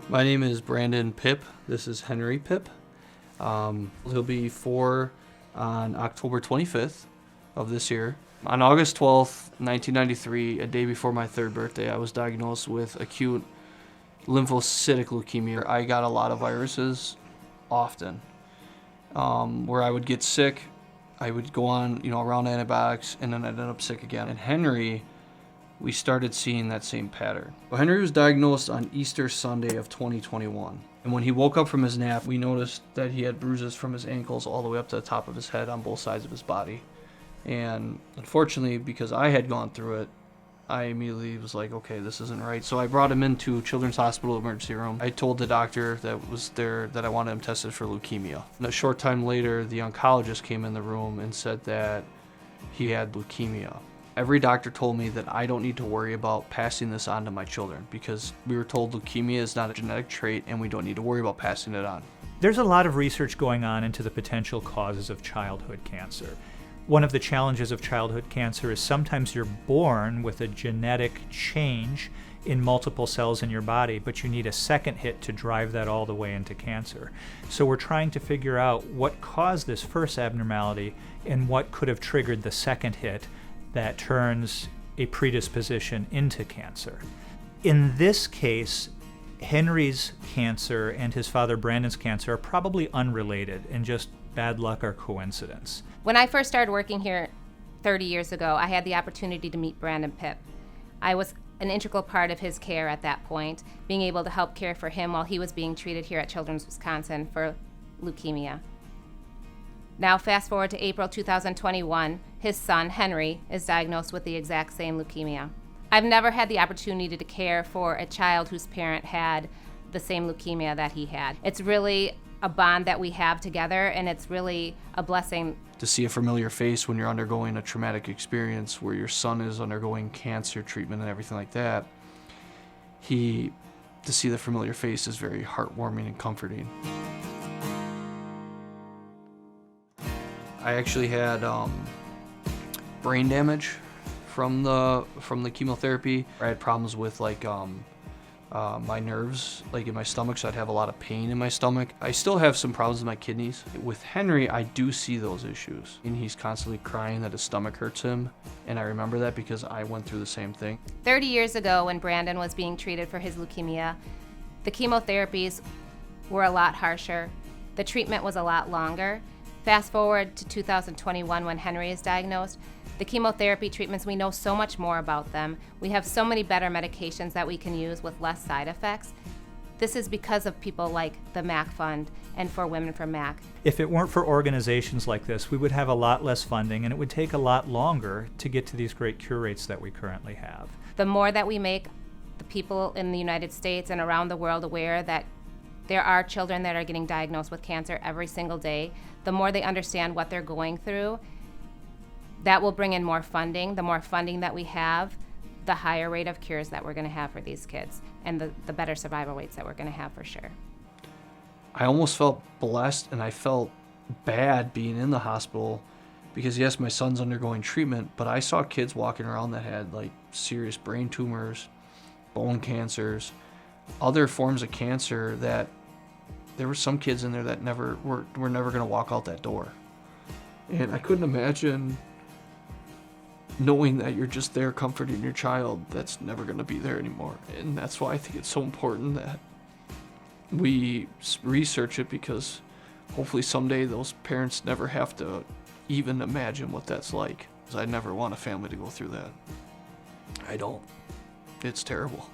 My name is Brandon Pipp. This is Henry Pipp. He'll be 4 on October 25th of this year. On August 12th, 1993, a day before my 3rd birthday, I was diagnosed with acute lymphocytic leukemia. I got a lot of viruses often, where I would get sick. I would go on, around antibiotics, and then I'd end up sick again. And Henry, we started seeing that same pattern. Well, Henry was diagnosed on Easter Sunday of 2021. And when he woke up from his nap, we noticed that he had bruises from his ankles all the way up to the top of his head on both sides of his body. And unfortunately, because I had gone through it, I immediately was like, okay, this isn't right. So I brought him into Children's Hospital emergency room. I told the doctor that was there that I wanted him tested for leukemia. And a short time later, the oncologist came in the room and said that he had leukemia. Every doctor told me that I don't need to worry about passing this on to my children because we were told leukemia is not a genetic trait and we don't need to worry about passing it on. There's a lot of research going on into the potential causes of childhood cancer. One of the challenges of childhood cancer is sometimes you're born with a genetic change in multiple cells in your body, but you need a second hit to drive that all the way into cancer. So we're trying to figure out what caused this first abnormality and what could have triggered the second hit that turns a predisposition into cancer. In this case, Henry's cancer and his father Brandon's cancer are probably unrelated and just bad luck or coincidence. When I first started working here 30 years ago, I had the opportunity to meet Brandon Pipp. I was an integral part of his care at that point, being able to help care for him while he was being treated here at Children's Wisconsin for leukemia. Now fast forward to April 2021, his son, Henry, is diagnosed with the exact same leukemia. I've never had the opportunity to care for a child whose parent had the same leukemia that he had. It's really a bond that we have together, and it's really a blessing. To see a familiar face when you're undergoing a traumatic experience where your son is undergoing cancer treatment and everything like that, to see the familiar face is very heartwarming and comforting. I actually had brain damage from the chemotherapy. I had problems with my nerves, in my stomach, so I'd have a lot of pain in my stomach. I still have some problems with my kidneys. With Henry, I do see those issues. And he's constantly crying that his stomach hurts him, and I remember that because I went through the same thing. 30 years ago, when Brandon was being treated for his leukemia, the chemotherapies were a lot harsher. The treatment was a lot longer. Fast forward to 2021 when Henry is diagnosed, the chemotherapy treatments, we know so much more about them. We have so many better medications that we can use with less side effects. This is because of people like the MACC Fund and For Women for MACC. If it weren't for organizations like this, we would have a lot less funding and it would take a lot longer to get to these great cure rates that we currently have. The more that we make the people in the United States and around the world aware that there are children that are getting diagnosed with cancer every single day, the more they understand what they're going through, that will bring in more funding. The more funding that we have, the higher rate of cures that we're going to have for these kids, and the better survival rates that we're going to have for sure. I almost felt blessed, and I felt bad being in the hospital because, yes, my son's undergoing treatment, but I saw kids walking around that had serious brain tumors, bone cancers, other forms of cancer that there were some kids in there that were never going to walk out that door. And I couldn't imagine knowing that you're just there comforting your child that's never going to be there anymore. And that's why I think it's so important that we research it, because hopefully someday those parents never have to even imagine what that's like. 'Cause I never want a family to go through that. I don't. It's terrible.